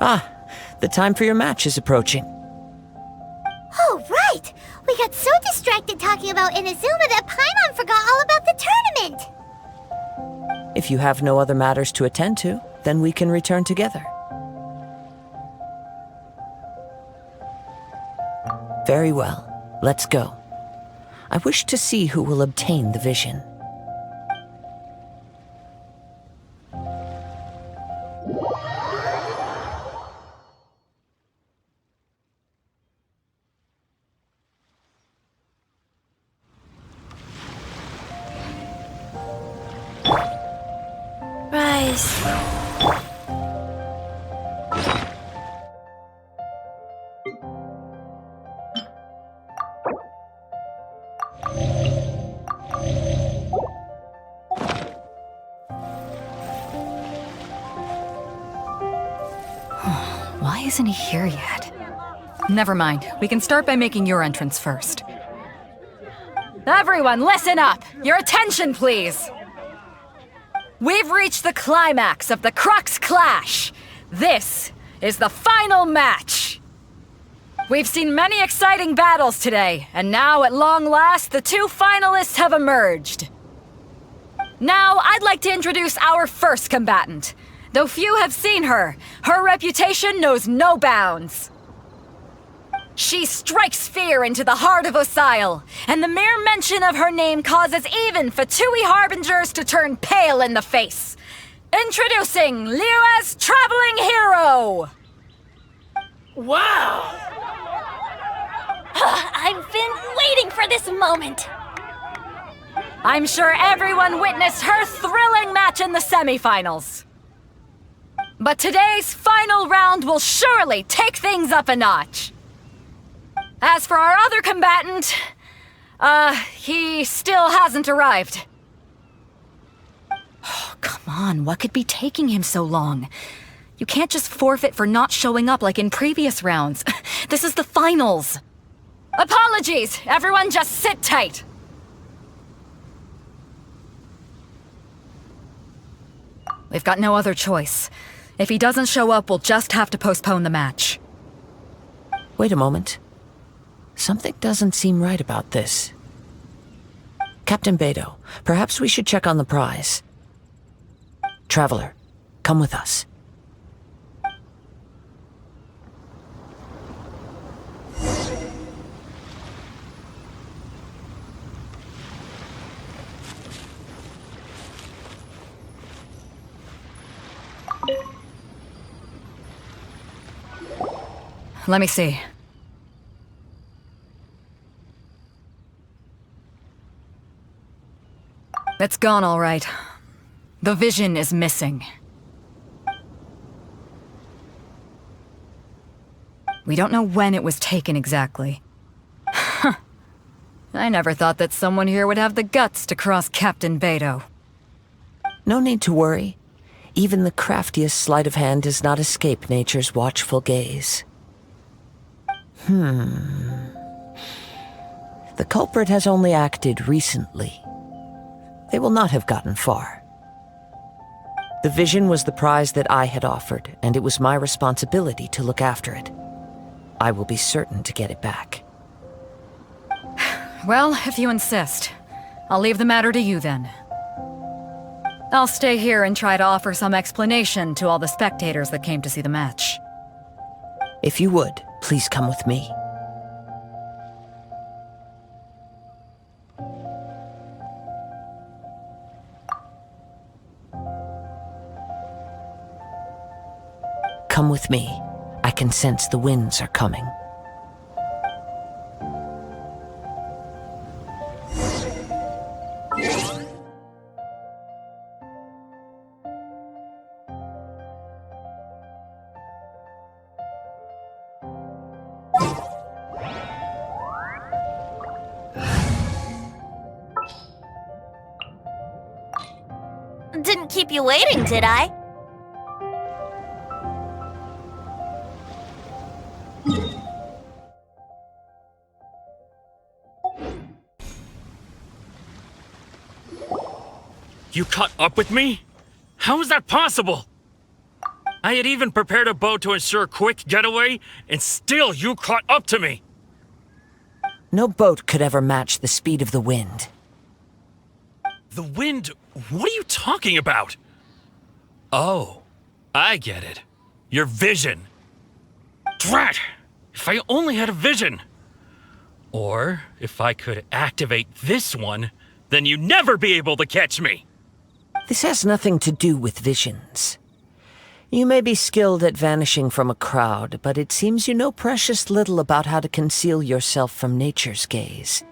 Ah, the time for your match is approaching. Oh, right! We got so distracted talking about Inazuma that Paimon forgot all about the tournament! If you have no other matters to attend to, then we can return together. Very well, let's go. I wish to see who will obtain the vision. Rise. Why isn't he here yet? Never mind. We can start by making your entrance first. Everyone, listen up! Your attention, please! We've reached the climax of the Crux Clash! This is the final match! We've seen many exciting battles today, and now, at long last, the 2 finalists have emerged. Now, I'd like to introduce our first combatant. Though few have seen her, her reputation knows no bounds. She strikes fear into the heart of Osile, and the mere mention of her name causes even Fatui harbingers to turn pale in the face. Introducing Liyue's traveling hero! Wow! I've been waiting for this moment! I'm sure everyone witnessed her thrilling match in the semifinals. But today's final round will surely take things up a notch. As for our other combatant, he still hasn't arrived. Oh, come on, what could be taking him so long? You can't just forfeit for not showing up like in previous rounds. This is the finals. Apologies, everyone just sit tight. We've got no other choice. If he doesn't show up, we'll just have to postpone the match. Wait a moment. Something doesn't seem right about this. Captain Beidou, perhaps we should check on the prize. Traveler, come with us. Let me see. It's gone, all right. The vision is missing. We don't know when it was taken exactly. I never thought that someone here would have the guts to cross Captain Beidou. No need to worry. Even the craftiest sleight of hand does not escape nature's watchful gaze. The culprit has only acted recently. They will not have gotten far. The vision was the prize that I had offered, and it was my responsibility to look after it. I will be certain to get it back. Well, if you insist, I'll leave the matter to you then. I'll stay here and try to offer some explanation to all the spectators that came to see the match. If you would, please come with me. Come with me. I can sense the winds are coming. Didn't keep you waiting, did I? You caught up with me? How is that possible? I had even prepared a boat to ensure a quick getaway, and still you caught up to me! No boat could ever match the speed of the wind. The wind? What are you talking about? Oh, I get it. Your vision. Drat! If I only had a vision! Or, if I could activate this one, then you'd never be able to catch me! This has nothing to do with visions. You may be skilled at vanishing from a crowd, but it seems you know precious little about how to conceal yourself from nature's gaze.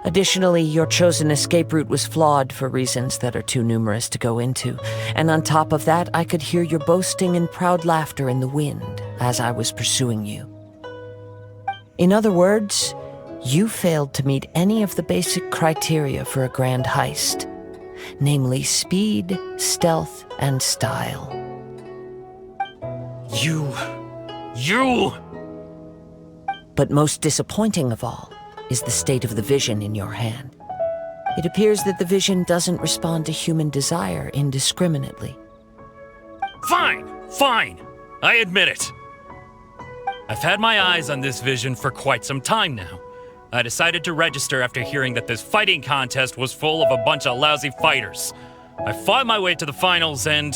Additionally, your chosen escape route was flawed for reasons that are too numerous to go into, and on top of that, I could hear your boasting and proud laughter in the wind as I was pursuing you. In other words, you failed to meet any of the basic criteria for a grand heist, namely speed, stealth, and style. You! But most disappointing of all is the state of the vision in your hand. It appears that the vision doesn't respond to human desire indiscriminately. Fine. I admit it. I've had my eyes on this vision for quite some time now. I decided to register after hearing that this fighting contest was full of a bunch of lousy fighters. I fought my way to the finals and...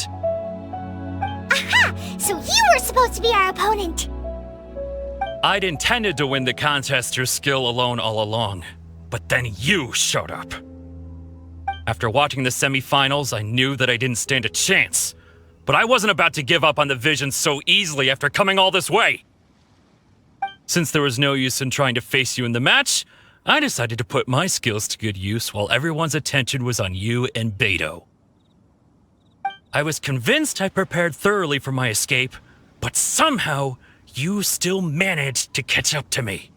Aha! So you were supposed to be our opponent! I'd intended to win the contest through skill alone all along, but then you showed up. After watching the semifinals, I knew that I didn't stand a chance, but I wasn't about to give up on the vision so easily after coming all this way. Since there was no use in trying to face you in the match, I decided to put my skills to good use while everyone's attention was on you and Beto. I was convinced I prepared thoroughly for my escape, but somehow you still managed to catch up to me.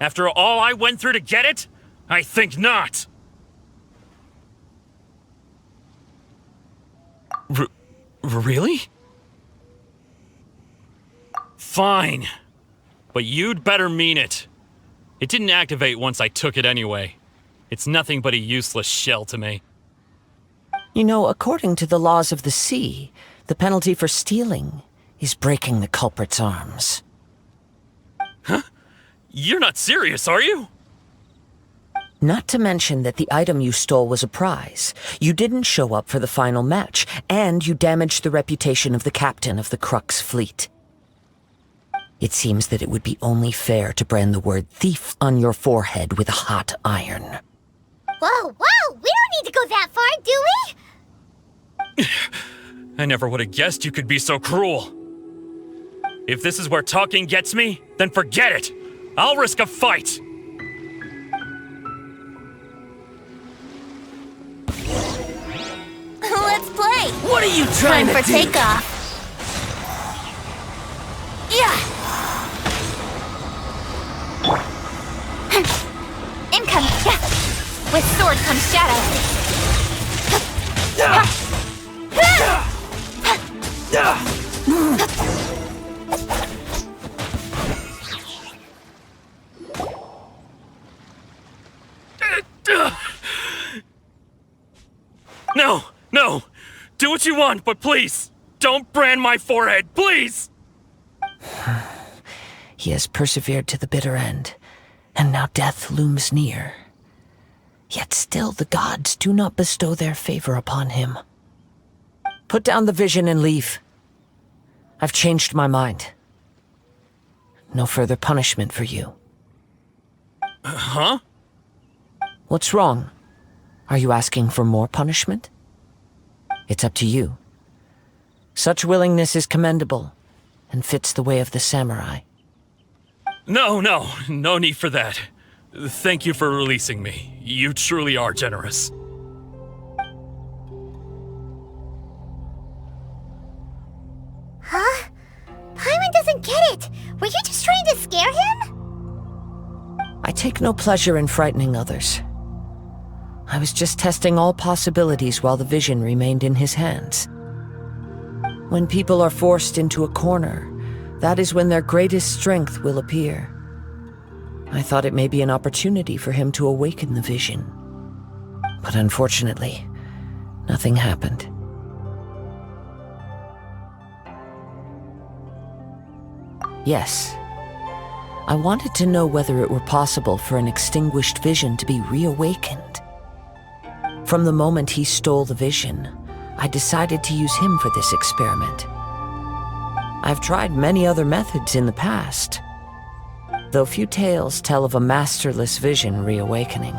After all I went through to get it? I think not. Really? Fine. But you'd better mean it. It didn't activate once I took it anyway. It's nothing but a useless shell to me. You know, according to the laws of the sea, the penalty for stealing is breaking the culprit's arms. Huh? You're not serious, are you? Not to mention that the item you stole was a prize. You didn't show up for the final match, and you damaged the reputation of the captain of the Crux fleet. It seems that it would be only fair to brand the word thief on your forehead with a hot iron. Whoa, whoa! We don't need to go that far, do we? I never would have guessed you could be so cruel. If this is where talking gets me, then forget it. I'll risk a fight. Let's play! What are you trying Time to for do? takeoff. Yeah! Income! Yeah! With sword comes shadow. No, no. Do what you want, but please, don't brand my forehead, please! He has persevered to the bitter end, and now death looms near. Yet still the gods do not bestow their favor upon him. Put down the vision and leave. I've changed my mind. No further punishment for you. Huh? What's wrong? Are you asking for more punishment? It's up to you. Such willingness is commendable, and fits the way of the samurai. No need for that. Thank you for releasing me. You truly are generous. Huh? Paimon doesn't get it! Were you just trying to scare him? I take no pleasure in frightening others. I was just testing all possibilities while the vision remained in his hands. When people are forced into a corner, that is when their greatest strength will appear. I thought it may be an opportunity for him to awaken the vision. But unfortunately, nothing happened. Yes, I wanted to know whether it were possible for an extinguished vision to be reawakened. From the moment he stole the vision, I decided to use him for this experiment. I've tried many other methods in the past, though few tales tell of a masterless vision reawakening.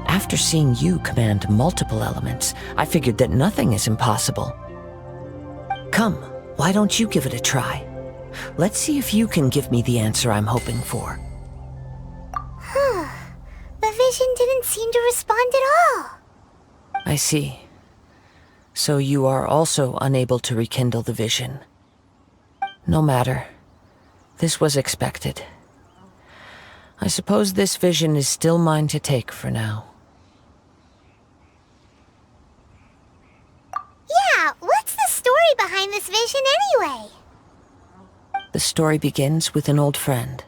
After seeing you command multiple elements, I figured that nothing is impossible. Come, why don't you give it a try? Let's see if you can give me the answer I'm hoping for. The vision didn't seem to respond at all. I see. So you are also unable to rekindle the vision. No matter. This was expected. I suppose this vision is still mine to take for now. Yeah, what's the story behind this vision anyway? The story begins with an old friend.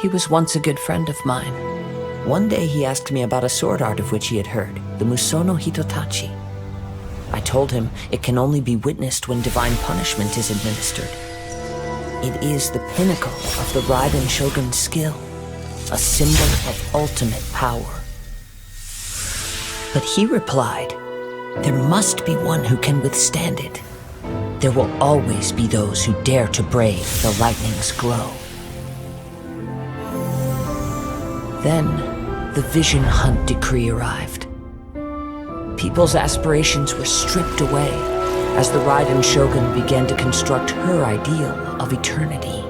He was once a good friend of mine. One day he asked me about a sword art of which he had heard, the Musono Hitotachi. I told him it can only be witnessed when divine punishment is administered. It is the pinnacle of the Raiden Shogun's skill, a symbol of ultimate power. But he replied, There must be one who can withstand it. There will always be those who dare to brave the lightning's glow. Then, the Vision Hunt decree arrived. People's aspirations were stripped away as the Raiden Shogun began to construct her ideal of eternity.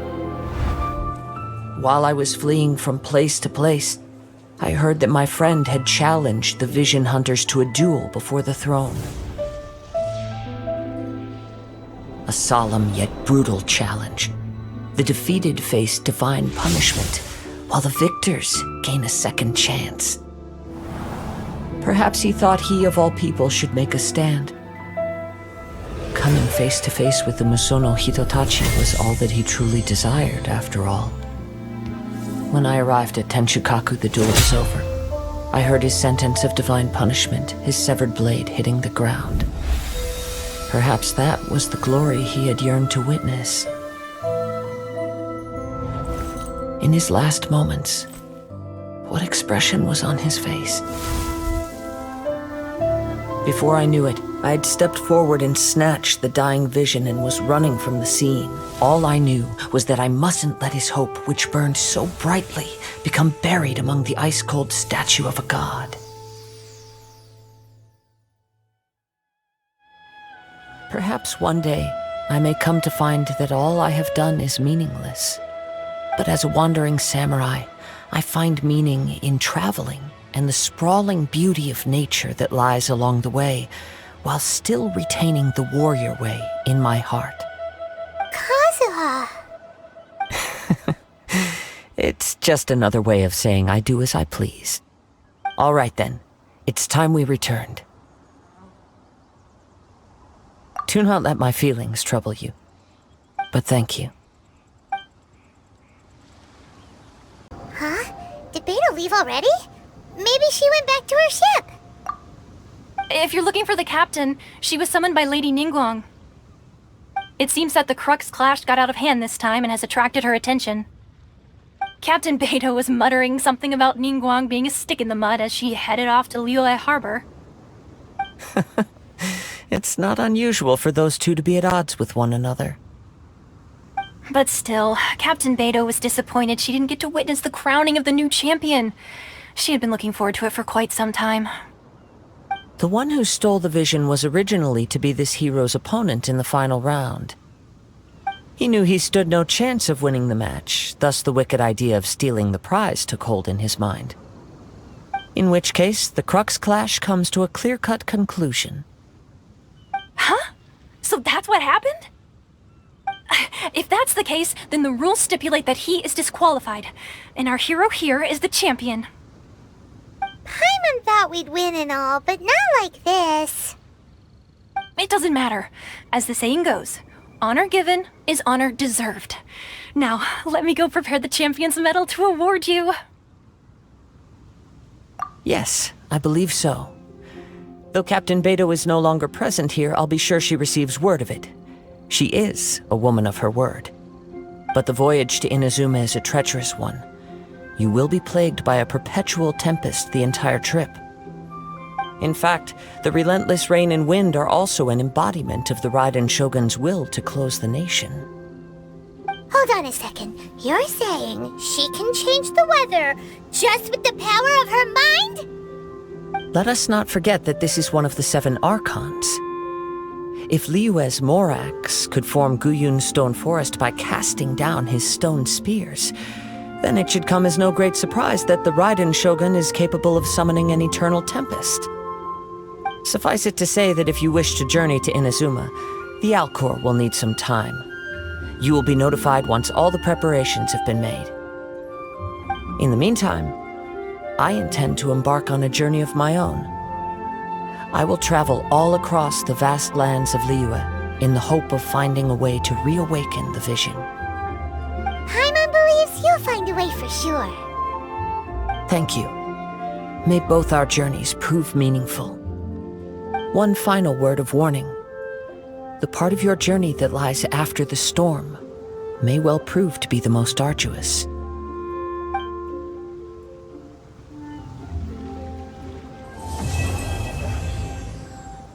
While I was fleeing from place to place, I heard that my friend had challenged the Vision Hunters to a duel before the throne. A solemn yet brutal challenge. The defeated face divine punishment, while the victors gain a second chance. Perhaps he thought he of all people should make a stand. Coming face to face with the Musono Hitotachi was all that he truly desired, after all. When I arrived at Tenshukaku, the duel was over. I heard his sentence of divine punishment, his severed blade hitting the ground. Perhaps that was the glory he had yearned to witness. In his last moments, what expression was on his face? Before I knew it, I had stepped forward and snatched the dying vision and was running from the scene. All I knew was that I mustn't let his hope, which burned so brightly, become buried among the ice-cold statue of a god. Perhaps one day I may come to find that all I have done is meaningless. But as a wandering samurai, I find meaning in traveling and the sprawling beauty of nature that lies along the way, while still retaining the warrior way in my heart. Kazuha! It's just another way of saying I do as I please. All right then, it's time we returned. Do not let my feelings trouble you, but thank you. Huh? Did Beto leave already? Maybe she went back to her ship. If you're looking for the captain, she was summoned by Lady Ningguang. It seems that the Crux clash got out of hand this time and has attracted her attention. Captain Beto was muttering something about Ningguang being a stick in the mud as she headed off to Liyue Harbor. It's not unusual for those two to be at odds with one another. But still, Captain Beto was disappointed she didn't get to witness the crowning of the new champion. She had been looking forward to it for quite some time. The one who stole the vision was originally to be this hero's opponent in the final round. He knew he stood no chance of winning the match, thus the wicked idea of stealing the prize took hold in his mind. In which case, the Crux clash comes to a clear-cut conclusion. Huh? So that's what happened? If that's the case, then the rules stipulate that he is disqualified, and our hero here is the champion. Paimon thought we'd win and all, but not like this. It doesn't matter. As the saying goes, honor given is honor deserved. Now, let me go prepare the champion's medal to award you. Yes, I believe so. Though Captain Beto is no longer present here, I'll be sure she receives word of it. She is a woman of her word. But the voyage to Inazuma is a treacherous one. You will be plagued by a perpetual tempest the entire trip. In fact, the relentless rain and wind are also an embodiment of the Raiden Shogun's will to close the nation. Hold on a second. You're saying she can change the weather just with the power of her mind? Let us not forget that this is one of the 7 Archons. If Liyue's Morax could form Guyun's stone forest by casting down his stone spears, then it should come as no great surprise that the Raiden Shogun is capable of summoning an eternal tempest. Suffice it to say that if you wish to journey to Inazuma, the Alcor will need some time. You will be notified once all the preparations have been made. In the meantime, I intend to embark on a journey of my own. I will travel all across the vast lands of Liyue in the hope of finding a way to reawaken the vision. Paimon believes you'll find a way for sure. Thank you. May both our journeys prove meaningful. One final word of warning. The part of your journey that lies after the storm may well prove to be the most arduous.